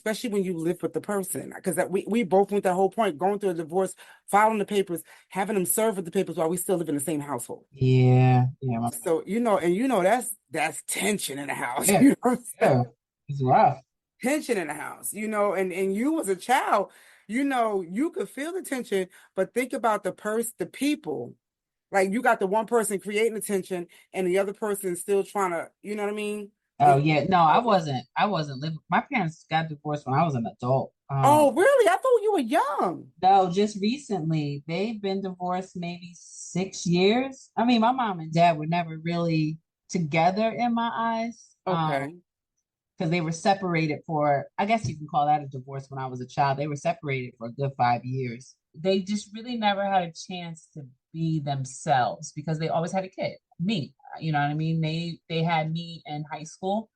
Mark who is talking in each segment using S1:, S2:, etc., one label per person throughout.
S1: especially when you live with the person. Because we both went that whole point, going through a divorce, filing the papers, having them serve with the papers while we still live in the same household.
S2: Yeah, yeah,
S1: So, and that's tension in the house.
S2: yeah,
S1: You know what I'm saying?
S2: yeah. It's rough.
S1: Tension in the house, and you as a child, you could feel the tension, but think about the people. Like you got the one person creating the tension and the other person still trying to, you know what I mean?
S2: Oh yeah, no, I wasn't living. My parents got divorced when I was an adult.
S1: Oh, really? I thought you were young.
S2: No, just recently. They've been divorced maybe 6 years. I mean, my mom and dad were never really together in my eyes.
S1: Okay.
S2: Because they were separated for, I guess you can call that a divorce when I was a child. They were separated for a good 5 years. They just really never had a chance to be themselves because they always had a kid, me. You know what I mean? They had me in high school.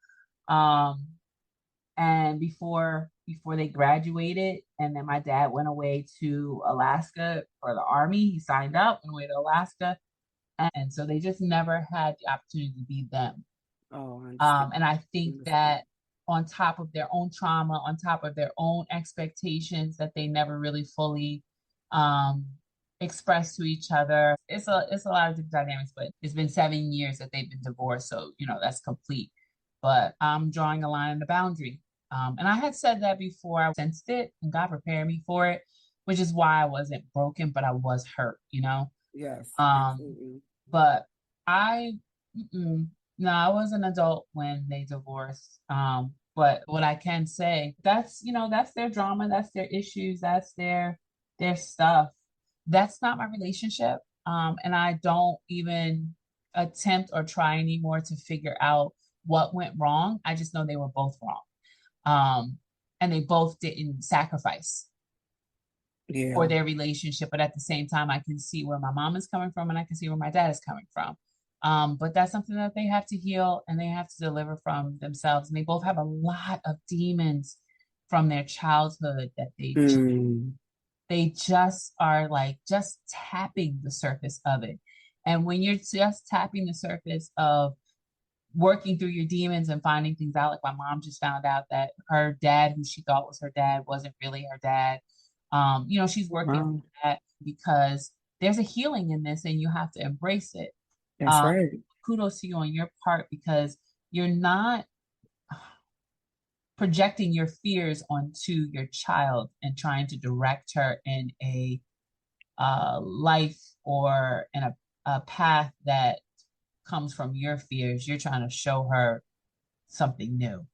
S2: Um, and before they graduated, and then my dad went away to Alaska for the army. He signed up and went to Alaska, and so they just never had the opportunity to be them.
S1: Oh, I understand.
S2: And I
S1: I
S2: think
S1: understand.
S2: that on top of their own trauma, on top of their own expectations that they never really fully um, expressed to each other, it's a lot of different dynamics. But it's been 7 years that they've been divorced, so that's complete. But I'm drawing a line in the boundary, and I had said that before. I sensed it, and God prepared me for it, which is why I wasn't broken, but I was hurt.
S1: Yes,
S2: Um,
S1: absolutely.
S2: but I, no, I was an adult when they divorced. But what I can say, that's their drama, that's their issues, that's their stuff. That's not my relationship. And I don't even attempt or try anymore to figure out what went wrong. I just know they were both wrong. And they both didn't sacrifice for
S1: Yeah,
S2: their relationship. But at the same time, I can see where my mom is coming from and I can see where my dad is coming from. But that's something that they have to heal and they have to deliver from themselves. And they both have a lot of demons from their childhood that
S1: mm,
S2: they just are like just tapping the surface of it. And when you're just tapping the surface of working through your demons and finding things out, like my mom just found out that her dad, who she thought was her dad, wasn't really her dad. She's working
S1: wow,
S2: through that because there's a healing in this and you have to embrace it.
S1: that's
S2: Um,
S1: right.
S2: Kudos to you on your part because you're not projecting your fears onto your child and trying to direct her in a life or in a path that comes from your fears. You're trying to show her something new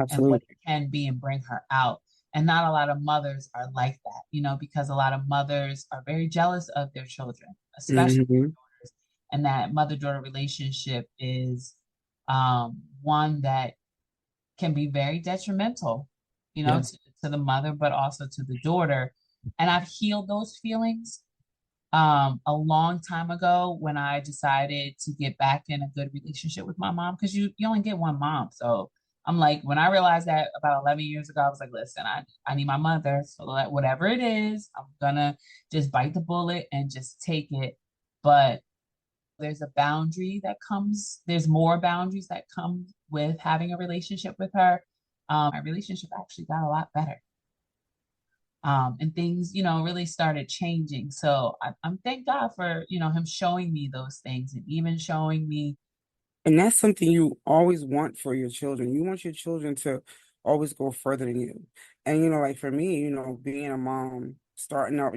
S2: and what it
S1: Absolutely.
S2: can be and bring her out. And not a lot of mothers are like that, because a lot of mothers are very jealous of their children, especially
S1: Hmm.
S2: daughters. And that mother daughter relationship is one that can be very detrimental,
S1: Yeah.
S2: to the mother, but also to the daughter. And I've healed those feelings a long time ago when I decided to get back in a good relationship with my mom because you only get one mom. So I'm like, when I realized that about 11 years ago, I was like, listen, I need my mother. So that whatever it is, I'm gonna just bite the bullet and just take it. But there's more boundaries that come with having a relationship with her. My relationship actually got a lot better, and things really started changing. So I'm thank God for him showing me those things and even showing me.
S1: And that's something you always want for your children. You want your children to always go further than you. And, like for me, being a mom, starting out,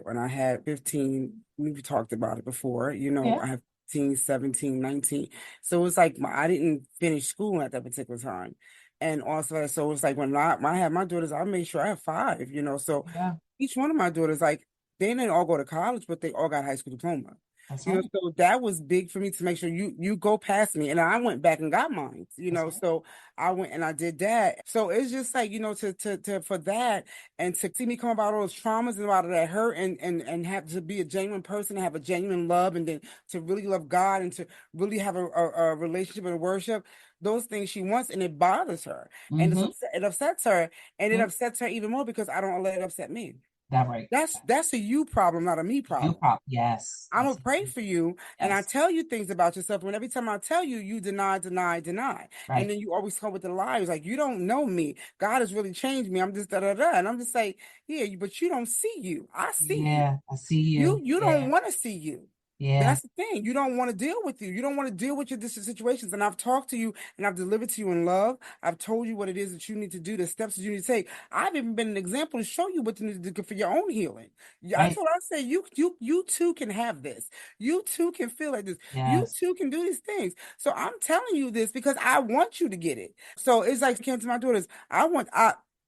S1: when I had 15, we've talked about it before,
S2: Yeah,
S1: I have 15, 17, 19. So it's like I didn't finish school at that particular time. And also, so it's like when I had my daughters, I made sure I have five, so
S2: yeah,
S1: each one of my daughters, like, they didn't all go to college, but they all got high school diploma.
S2: that's right,
S1: So that was big for me to make sure you go past me. And I went back and got mine,
S2: that's right.
S1: so I went and I did that. So it's just like, to for that and to see me come about all those traumas and about that hurt and have to be a genuine person and have a genuine love and then to really love God and to really have a relationship and worship, those things she wants and it bothers her. And
S2: Mm-hmm.
S1: it upsets her and it
S2: Mm-hmm.
S1: upsets her even more because I don't let it upset me.
S2: That right.
S1: That's a you problem, not a me
S2: You
S1: problem.
S2: pop. Yes.
S1: I'm gonna
S2: That's
S1: pray for you, and I
S2: yes.
S1: tell you things about yourself. And every time I tell you, you deny, deny, deny, and
S2: Right.
S1: then you always come with the lies, like you don't know me. God has really changed me. I'm just da da da, and I'm just like, yeah, but you don't see you. I see you.
S2: Yeah. I see
S1: You
S2: you.
S1: you don't
S2: Yeah.
S1: want to see you.
S2: Yeah.
S1: That's the thing. You don't want to deal with you. You don't want to deal with your situations. And I've talked to you and I've delivered to you in love. I've told you what it is that you need to do, the steps that you need to take. I've even been an example to show you what you need to do for your own healing. Yeah, I
S2: Right.
S1: told her, I said, you too can have this. You too can feel like this. You
S2: Yes.
S1: too can do these things. So I'm telling you this because I want you to get it. So it's like came to my daughters.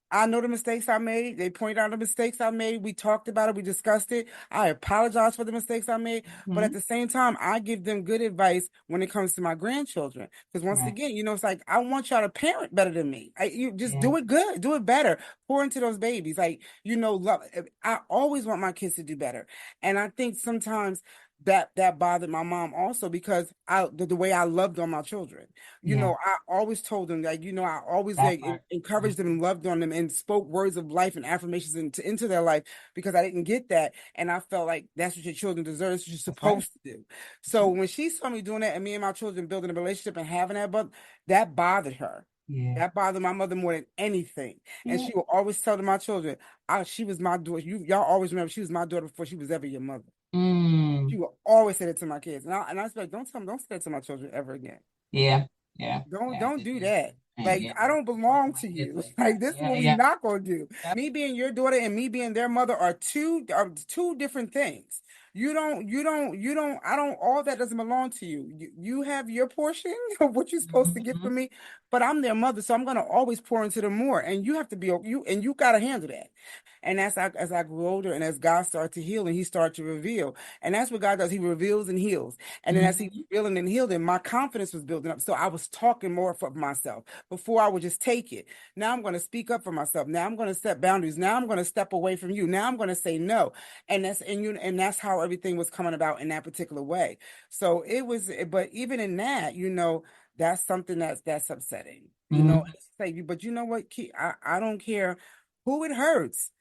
S1: I know the mistakes I made. They pointed out the mistakes I made. We talked about it. We discussed it. I apologize for the mistakes I made. But at
S2: Hmm.
S1: the same time, I give them good advice when it comes to my grandchildren. Because once
S2: Right.
S1: again, it's like I want y'all to parent better than me. You just
S2: Yeah.
S1: do it good, do it better. Pour into those babies. Like, love. I always want my kids to do better. And I think sometimes that bothered my mom also because the way I loved on my children.
S2: Yeah.
S1: I always told them like, I always
S2: That
S1: like
S2: part. Yeah.
S1: encouraged them and loved on them and spoke words of life and affirmations into their life because I didn't get that. And I felt like that's what your children deserve. That's what you're
S2: That's right.
S1: supposed to do. So
S2: Mhm.
S1: when she saw me doing that and me and my children building a relationship and having that, but that bothered her.
S2: Yeah.
S1: That bothered my mother more than anything. And
S2: Yeah.
S1: she will always tell to my children, she was my daughter. Y'all always remember she was my daughter before she was ever your mother. She
S2: Mm.
S1: will always say that to my kids. And I was like, don't say that to my children ever again.
S2: Yeah. Yeah.
S1: Don't
S2: Yeah.
S1: don't do that.
S2: And
S1: Like
S2: yeah.
S1: I don't
S2: Talk to
S1: belong
S2: my
S1: to
S2: kids
S1: you.
S2: like
S1: Like
S2: that.
S1: this is
S2: Yeah.
S1: what we
S2: Yeah.
S1: not gonna do.
S2: Yep.
S1: Me being your daughter and me being their mother are two different things. You don't I don't all that doesn't belong to you. You have your portion of what you're supposed to get
S2: Hmm.
S1: from me, but I'm their mother, so I'm gonna always pour into them more. And you have to be you gotta handle that. And as I grew older and as God started to heal and He started to reveal, and that's what God does. He reveals and heals. And then as He
S2: Hmm.
S1: revealing and healing, my confidence was building up. So I was talking more for myself. Before I would just take it. Now I'm going to speak up for myself. Now I'm going to set boundaries. Now I'm going to step away from you. Now I'm going to say no. And that's how everything was coming about in that particular way. So it was, but even in that, that's something that's upsetting.
S2: Hmm.
S1: It's like, but you know what? I don't care who it hurts.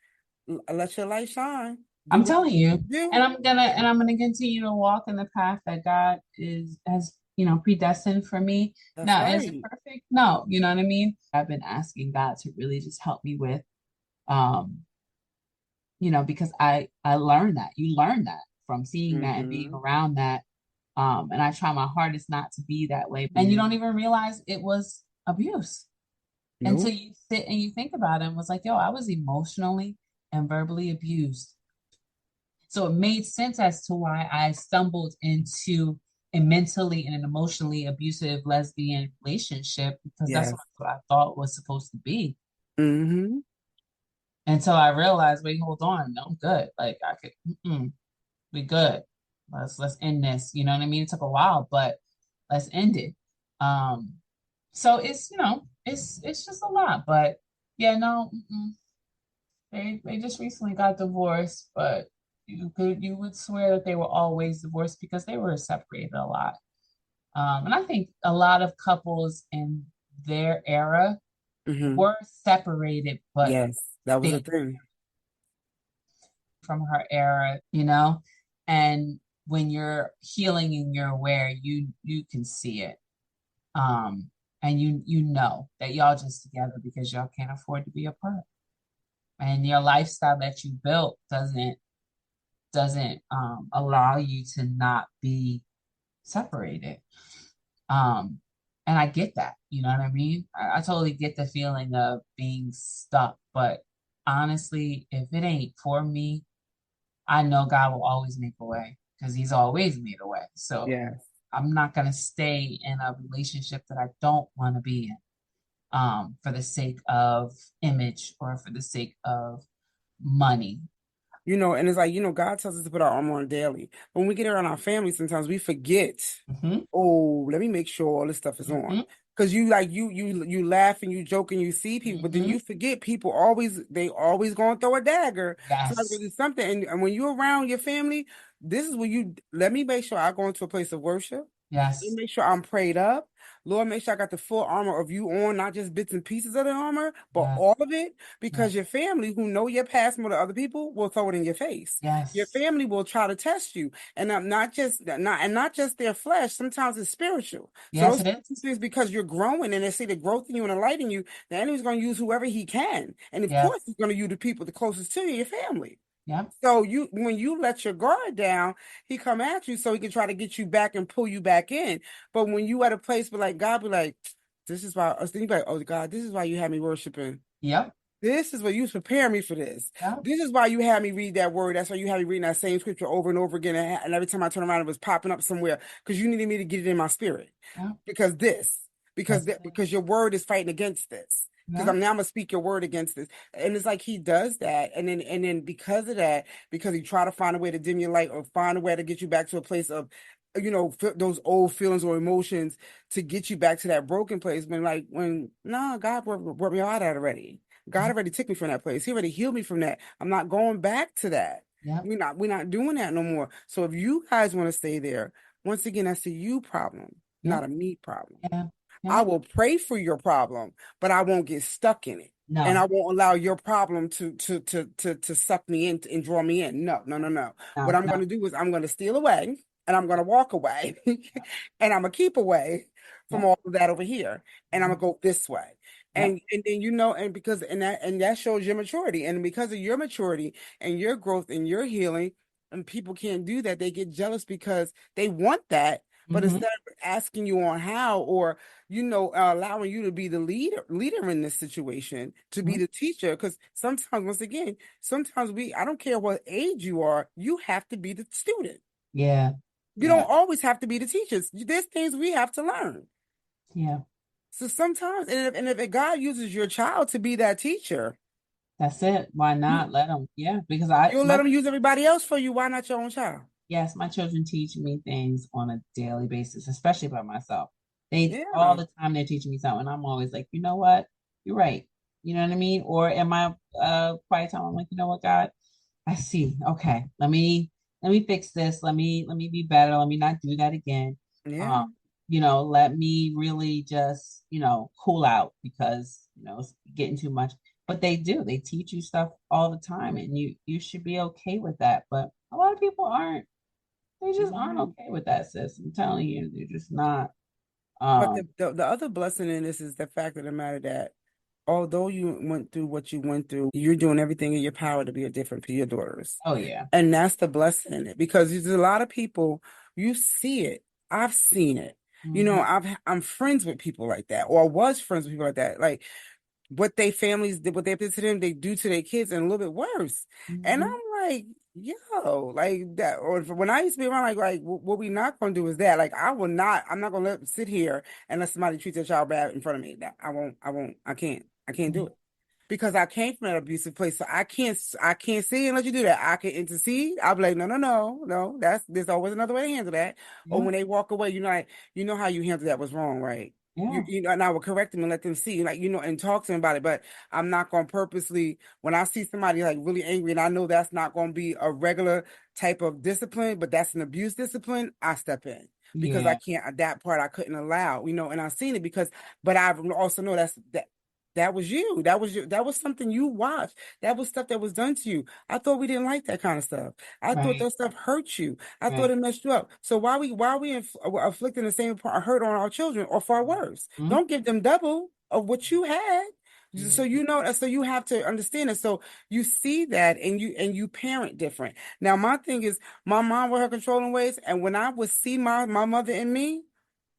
S1: Let your light shine. Do
S2: I'm
S1: what
S2: telling you,
S1: you do.
S2: and I'm gonna continue to walk in the path that God is has predestined for me.
S1: That's
S2: Now, is it
S1: right.
S2: perfect? No, you know what I mean? I've been asking God to really just help me with, um, because I learned that. You learn that from seeing that and being
S1: Mm-hmm.
S2: around that. And I try my hardest not to be that way. And you
S1: Yeah.
S2: don't even realize it was abuse until
S1: Nope.
S2: you sit and you think about it and was like, yo, I was emotionally and verbally abused. So it made sense as to why I stumbled into a mentally and an emotionally abusive lesbian relationship because that's
S1: Yes.
S2: what I thought was supposed to be.
S1: Mm-hmm.
S2: Until I realized, wait, hold on, no, I'm good. Like I could, we good. Let's end this. You know what I mean? It took a while, but let's end it. Um, so it's just a lot. But yeah, no, they just recently got divorced, but you would swear that they were always divorced because they were separated a lot. And I think a lot of couples in their era
S1: Mm-hmm.
S2: were separated, but
S1: Yes. That was
S2: they
S1: a thing.
S2: from her era. And when you're healing and you're aware, you can see it. And you know that y'all just together because y'all can't afford to be apart. And your lifestyle that you built doesn't allow you to not be separated. Um, and I get that, you know what I mean? I totally get the feeling of being stuck, but honestly, if it ain't for me, I know God will always make a way because He's always made a way. So
S1: Yes.
S2: I'm not gonna stay in a relationship that I don't want to be in, for the sake of image or for the sake of money.
S1: And it's like, God tells us to put our armor on daily. When we get around our family, sometimes we forget,
S2: Hmm.
S1: oh, let me make sure all this stuff is on.
S2: Hmm.
S1: Because you laugh and you joke and you see people, but then
S2: Hmm.
S1: you forget people they always gonna throw a dagger. Somebody's gonna
S2: Yes.
S1: do something. And when you're around your family, this is when let me make sure I go into a place of worship.
S2: Yes.
S1: Make sure I'm prayed up. Lord, make sure I got the full armor of you on, not just bits and pieces of the armor, but
S2: Yeah.
S1: all of it.
S2: Yeah.
S1: Because your family, who know your past more than other people, will throw it in your face. Your
S2: Yes.
S1: family will try to test you, and not just their flesh. Sometimes it's spiritual. So
S2: Yes,
S1: those
S2: it is.
S1: things, because you're growing and they see the growth in you and the light in you, the enemy's going to use whoever he can, and of
S2: Yes.
S1: course he's going to use the people the closest to you, your family.
S2: Yep.
S1: So when you let your guard down, he come at you so he can try to get you back and pull you back in. But when you at a place where like God be like, this is why, then you be like, oh God, this is why you had me worshiping.
S2: Yep.
S1: This is what you was preparing me for this.
S2: Yep.
S1: This is why you had me read that word. That's why you had me reading that same scripture over and over again. And every time I turn around, it was popping up somewhere because you needed me to get it in my spirit.
S2: Yep.
S1: Because this,
S2: Yes, it is.
S1: because your word is fighting against this. Because
S2: Yep.
S1: I'm now gonna speak your word against this. And it's like he does that. And then because of that, because he try to find a way to dim your light or find a way to get you back to a place of those old feelings or emotions to get you back to that broken place. When no, God brought me out of that already. God
S2: Yep.
S1: already took me from that place. He already healed me from that. I'm not going back to that.
S2: Yep.
S1: We're not doing that no more. So if you guys want to stay there, once again, that's a you problem, not
S2: Yep.
S1: a me problem.
S2: Yeah.
S1: I
S2: Yep.
S1: will pray for your problem, but I won't get stuck in it. And I
S2: No.
S1: won't allow your problem to suck me in and draw me in. No, no, no, no. What
S2: No.
S1: I'm going
S2: No.
S1: to do is I'm going to steal away and I'm going to walk away
S2: Yep.
S1: and I'm going to keep away from
S2: Yep.
S1: all of that over here. And I'm
S2: Mhm.
S1: going to go this way.
S2: Yep.
S1: And then and that shows your maturity. And because of your maturity and your growth and your healing, and people can't do that, they get jealous because they want that. But
S2: Hmm.
S1: instead of asking you on how or allowing you to be the leader in this situation, to be
S2: Hmm.
S1: the teacher. Because sometimes, once again, I don't care what age you are, you have to be the student.
S2: Yeah.
S1: You don't
S2: Yeah.
S1: always have to be the teachers. There's things we have to learn.
S2: Yeah.
S1: So sometimes, and if God uses your child to be that teacher,
S2: That's it. Why
S1: you
S2: not let them? Yeah. Because I,
S1: you'll let
S2: my
S1: him use everybody else for you. Why not your own child?
S2: Yes, my children teach me things on a daily basis, especially about myself. They all
S1: Yeah.
S2: the time they're teaching me something. I'm always like, you know what? You're right. You know what I mean? Or in my quiet time, I'm like, you know what, God? I see. Okay, let me fix this. Let me be better. Let me not do that again. Um,
S1: Yeah.
S2: let me really just, cool out because, it's getting too much. But they do. They teach you stuff all the time, and you should be okay with that. But a lot of people aren't. They just aren't
S1: Yeah.
S2: okay with that, sis. I'm telling you, they're just not.
S1: But
S2: Um,
S1: the other blessing in this is the fact of the matter that although you went through what you went through, you're doing everything in your power to be a different for your daughters.
S2: oh yeah.
S1: And that's the blessing in it because there's a lot of people, you see it. I've seen it.
S2: Hmm.
S1: I'm friends with people like that, or was friends with people like that. Like what they families did, what they did to them, they do to their kids, and a little bit worse. And
S2: Hmm.
S1: I'm like, yo, like that. Or when I used to be around, like what we not gonna do is that. Like I will not. I'm not gonna sit here and let somebody treat their child bad in front of me. That I won't. I won't. I can't. I can't do it because I came from an abusive place. So I can't see and let you do that. I can intercede. I'll be like, no, no, no, no. There's always another way to handle that. Or
S2: Yeah.
S1: when they walk away, you know how you handle that was wrong, right?
S2: Yeah.
S1: And I will correct them and let them see, like, and talk to them about it. But I'm not gonna purposely when I see somebody like really angry and I know that's not gonna be a regular type of discipline, but that's an abuse discipline, I step in. Because I
S2: Yeah.
S1: can't that part I couldn't allow, and I've seen it but I also know that was you. That was something you watched. That was stuff that was done to you. I thought we didn't like that kind of stuff. I thought
S2: Right.
S1: that stuff hurt you. I thought
S2: Right.
S1: it messed you up. So why we afflicting the same hurt on our children or far worse?
S2: Hmm.
S1: Don't give them double of what you had. So
S2: Hmm.
S1: so you have to understand it. So you see that and you parent different. Now my thing is my mom with her controlling ways, and when I would see my mother in me,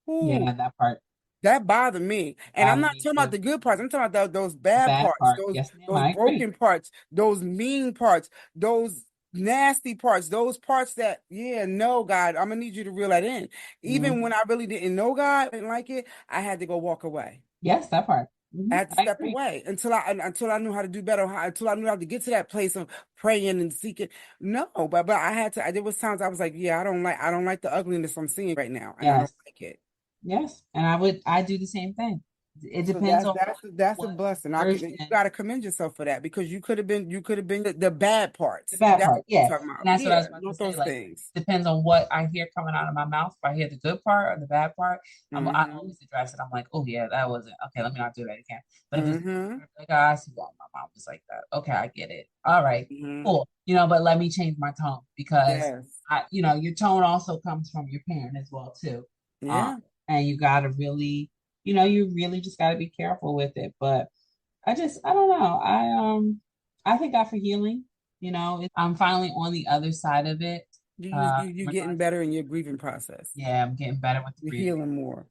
S1: ooh,
S2: Yeah, that part
S1: that bothered me. And I'm
S2: bothered
S1: not
S2: me
S1: talking about
S2: too.
S1: the good parts. I'm talking about those
S2: The
S1: bad
S2: bad
S1: parts,
S2: part. Yes, ma'am.
S1: those
S2: I agree.
S1: broken parts, those mean parts, those nasty parts, those parts that, yeah, no, God, I'm gonna need you to reel that in. Even
S2: Hmm.
S1: when I really didn't know God, didn't like it, I had to go walk away.
S2: Yes, that part.
S1: I had to
S2: I
S1: step
S2: agree.
S1: away until I knew how to do better, until I knew how to get to that place of praying and seeking. No, but I had to. There was times I was like, yeah, I don't like the ugliness I'm seeing right now, and I don't
S2: Yes.
S1: like it.
S2: Yes. And I do the same thing. It
S1: So
S2: depends on
S1: that's a
S2: what
S1: blessing.
S2: version.
S1: You got to commend yourself for that because you could have been the bad
S2: The
S1: parts.
S2: bad
S1: That's
S2: part,
S1: what
S2: yeah.
S1: I'm talking
S2: And
S1: about.
S2: that's what I
S1: Yeah,
S2: was about to
S1: not
S2: say.
S1: those
S2: Like,
S1: things.
S2: depends on what I hear coming out of my mouth. If I hear the good part or the bad part, I
S1: Mm-hmm.
S2: always address it. I'm like, oh yeah, that wasn't okay. Let me not do that again. But if it's the good
S1: Mm-hmm.
S2: part, like, oh, I see why my mom was like that. Okay, I get it. All right,
S1: Mm-hmm.
S2: cool. But let me change my tone because
S1: Yes.
S2: your tone also comes from your parent as well too. Um,
S1: Yeah.
S2: and you gotta really, you really just gotta be careful with it. But I don't know. I thank God for healing. I'm finally on the other side of it. In
S1: You getting
S2: regards,
S1: better in your grieving process.
S2: yeah, I'm getting better with the
S1: You're
S2: grieving
S1: healing more.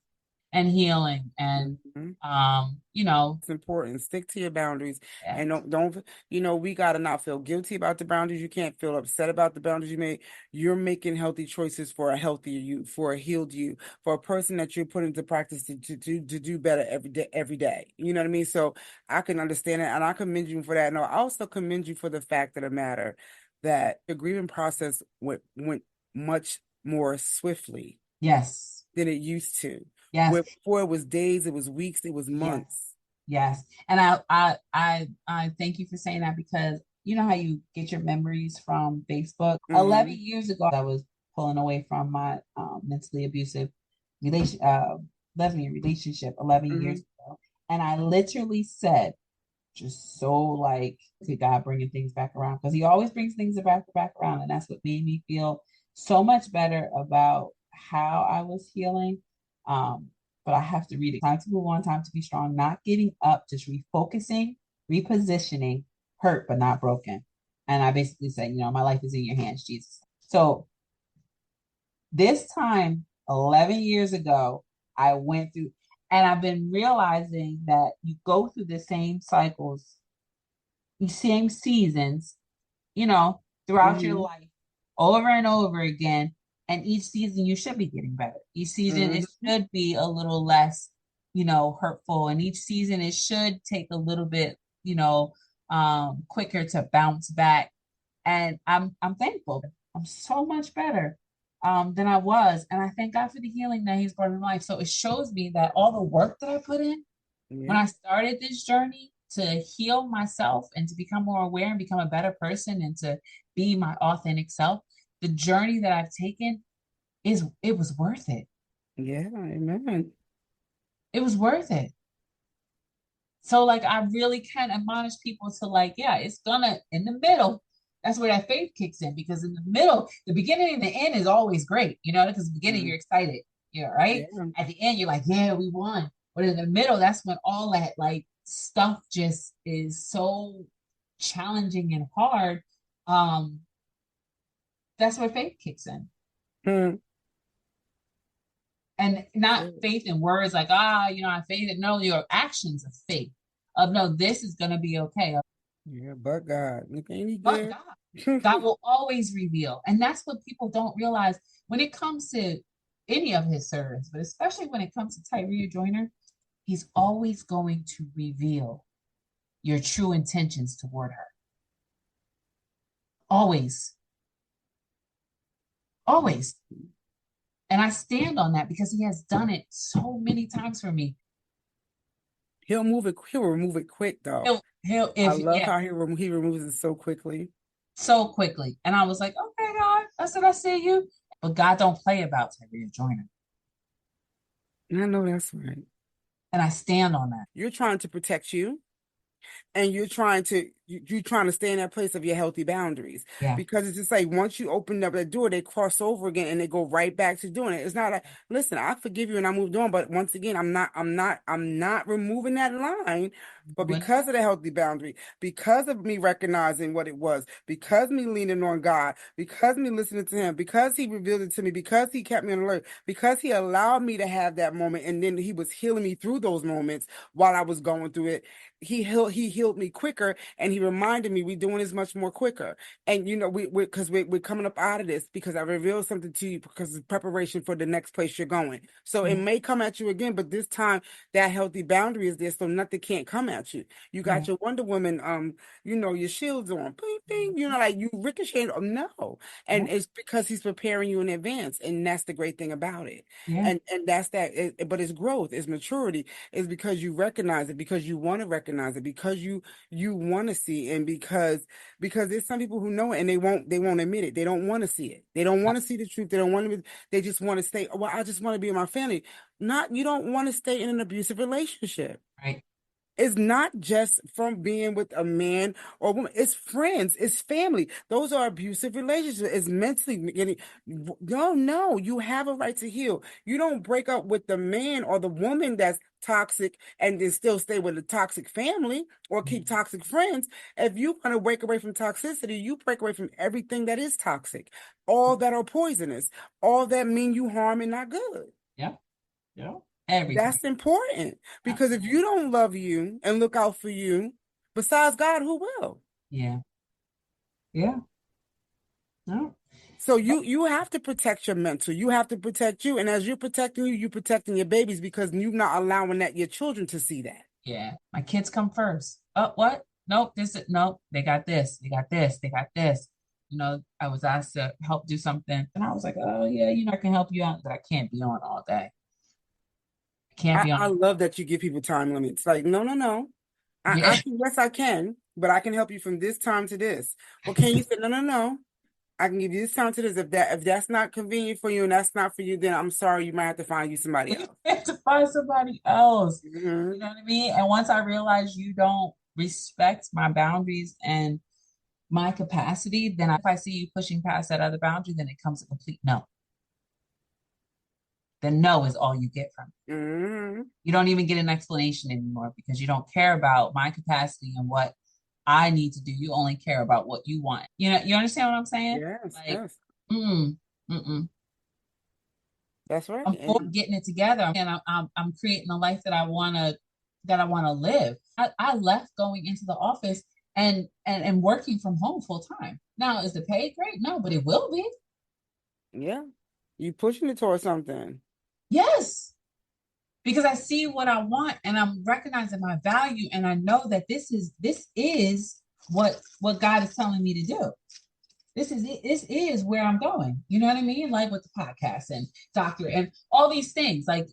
S2: and healing, and
S1: Mm-hmm.
S2: um, you know,
S1: It's important. Stick to your boundaries
S2: yeah,
S1: and we gotta not feel guilty about the boundaries. You can't feel upset about the boundaries you made. You're making healthy choices for a healthier you, for a healed you, for a person that you're putting into practice to do better every day. You know what I mean? So I can understand it and I commend you for that. No, I also commend you for the fact of the matter that the grieving process went much more swiftly
S2: yes,
S1: than it used to.
S2: yes,
S1: Where before it was days, it was weeks, it was
S2: yes,
S1: months.
S2: yes. And I thank you for saying that because you know how you get your memories from Facebook.
S1: Mm-hmm.
S2: I was pulling away from my mentally abusive relation lesbian relationship 11
S1: Mm-hmm.
S2: years ago, and I literally said, just so like to God bringing things back around because He always brings things back around, and that's what made me feel so much better about how I was healing. But I have to read it. Time to move on. Time to be strong. Not giving up. Just refocusing, repositioning. Hurt but not broken. And I basically said, my life is in your hands, Jesus. So this time, 11 years ago, I went through, and I've been realizing that you go through the same cycles, the same seasons, throughout your
S1: Mm-hmm.
S2: life over and over again. And each season you should be getting better. Each season it
S1: Mm-hmm.
S2: should be a little less, hurtful. And each season it should take a little bit, quicker to bounce back. And I'm thankful. I'm so much better than I was. And I thank God for the healing that He's brought in life. So it shows me that all the work that I put in when
S1: Yeah.
S2: I started this journey to heal myself and to become more aware and become a better person and to be my authentic self, the journey that I've taken it was worth it.
S1: Yeah. Amen.
S2: It was worth it. So like I really can admonish people to like, yeah, it's gonna in the middle. That's where that faith kicks in because in the middle, the beginning and the end is always great, because the beginning
S1: Mm-hmm.
S2: you're excited, right?
S1: Yeah.
S2: At the end, you're like, yeah, we won. But in the middle, that's when all that like stuff just is so challenging and hard. Um, that's where faith kicks in.
S1: Mm.
S2: And not faith in words like, I faith it. No, your actions of faith. Of no, this is gonna be okay.
S1: Yeah. But God, look, ain't He
S2: But
S1: good?
S2: God will always reveal. And that's what people don't realize when it comes to any of his servants, but especially when it comes to Tyree Joyner, he's always going to reveal your true intentions toward her. Always. Always. And I stand on that because he has done it so many times for me.
S1: He'll move it. He'll remove it quick though.
S2: He'll,
S1: I
S2: if,
S1: love
S2: yeah,
S1: how he removes it so quickly.
S2: so quickly. And I was like, okay, God, I said, I see you. But God don't play about Tyree Joyner.
S1: And I know that's right.
S2: And I stand on that.
S1: You're trying to protect you. And you're trying to stay in that place of your healthy boundaries
S2: Yeah.
S1: because it's just like once you open up that door they cross over again and they go right back to doing it. It's not like, listen, I forgive you and I moved on, but once again I'm not removing that line. But
S2: When
S1: because of the healthy boundary, because of me recognizing what it was, because me leaning on God, because me listening to Him, because He revealed it to me, because He kept me on alert, because He allowed me to have that moment, and then He was healing me through those moments while I was going through it. He healed me quicker and he reminded me we're doing this much more quicker. And you know, we're coming up out of this because I revealed something to you because it's preparation for the next place you're going. So it
S2: Mhm.
S1: may come at you again, but this time that healthy boundary is there, so nothing can't come at you. You got
S2: Right.
S1: your Wonder Woman, your shields on, bing, bing, like you ricochet. Oh, no,
S2: Yeah.
S1: and it's because he's preparing you in advance, and that's the great thing about it.
S2: Yeah.
S1: And that's that. But it's growth, it's maturity, is because you recognize it, because you want to recognize it, because you want to see, and because there's some people who know it and they won't admit it. They don't want to see it. They don't want to see the truth. They don't want to. They just want to stay. Well, I just want to be with my family. Not you don't want to stay in an abusive relationship.
S2: Right.
S1: It's not just from being with a man or woman. It's friends. It's family. Those are abusive relationships. It's mentally getting. No, no. You have a right to heal. You don't break up with the man or the woman that's toxic and then still stay with a toxic family or keep
S2: Mhm.
S1: toxic friends. If you want to break away from toxicity, you break away from everything that is toxic, all that are poisonous, all that mean you harm and not good.
S2: Yeah. Yeah. Everything.
S1: That's important because if
S2: Absolutely.
S1: you don't love you and look out for you, besides God, who will?
S2: Yeah. Yeah. No.
S1: So you have to protect your mental. You have to protect you, and as you're protecting you, you're protecting your babies because you're not allowing that your children to see that.
S2: Yeah. My kids come first. Oh, what? Nope. Nope. They got this. They got this. They got this. I was asked to help do something, and I was like, oh yeah, I can help you out, but I can't be on all day. I can't be
S1: I
S2: on.
S1: love that you give people time limits. Like, no, no, no. I
S2: Yeah.
S1: can, yes, I can, but I can help you from this time to this. Well, can you say no, no, no? I can give you this time to this. If that's not convenient for you and that's not for you, then I'm sorry, you might have to find you somebody
S2: You
S1: else.
S2: have to find somebody else. You
S1: Hmm.
S2: know what I mean? And once I realized you don't respect my boundaries and my capacity, then if I see you pushing past that other boundary, then it comes a complete no. The no is all you get from it.
S1: Hmm.
S2: You don't even get an explanation anymore because you don't care about my capacity and what I need to do. You only care about what you want. You understand what I'm saying?
S1: Yes,
S2: Like,
S1: yes,
S2: mm, mm-mm.
S1: that's right.
S2: I'm for getting it together, and I'm creating the life that I wanna live. I left going into the office and working from home full time. Now, is the pay great? No, but it will be.
S1: Yeah, you pushing it towards something.
S2: Yes, because I see what I want and I'm recognizing my value, and I know that this is what God is telling me to do. This is it. This is where I'm going. You know what I mean? Like with the podcast and doctor and all these things, like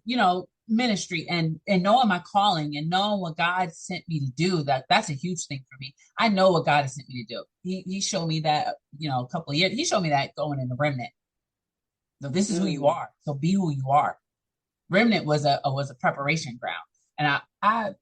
S2: ministry and knowing my calling and knowing what God sent me to do. That's a huge thing for me. I know what God has sent me to do. He showed me that a couple of years. He showed me that going in the remnant. So this is who you
S1: Mm.
S2: are. So be who you are. Remnant was a preparation ground, and I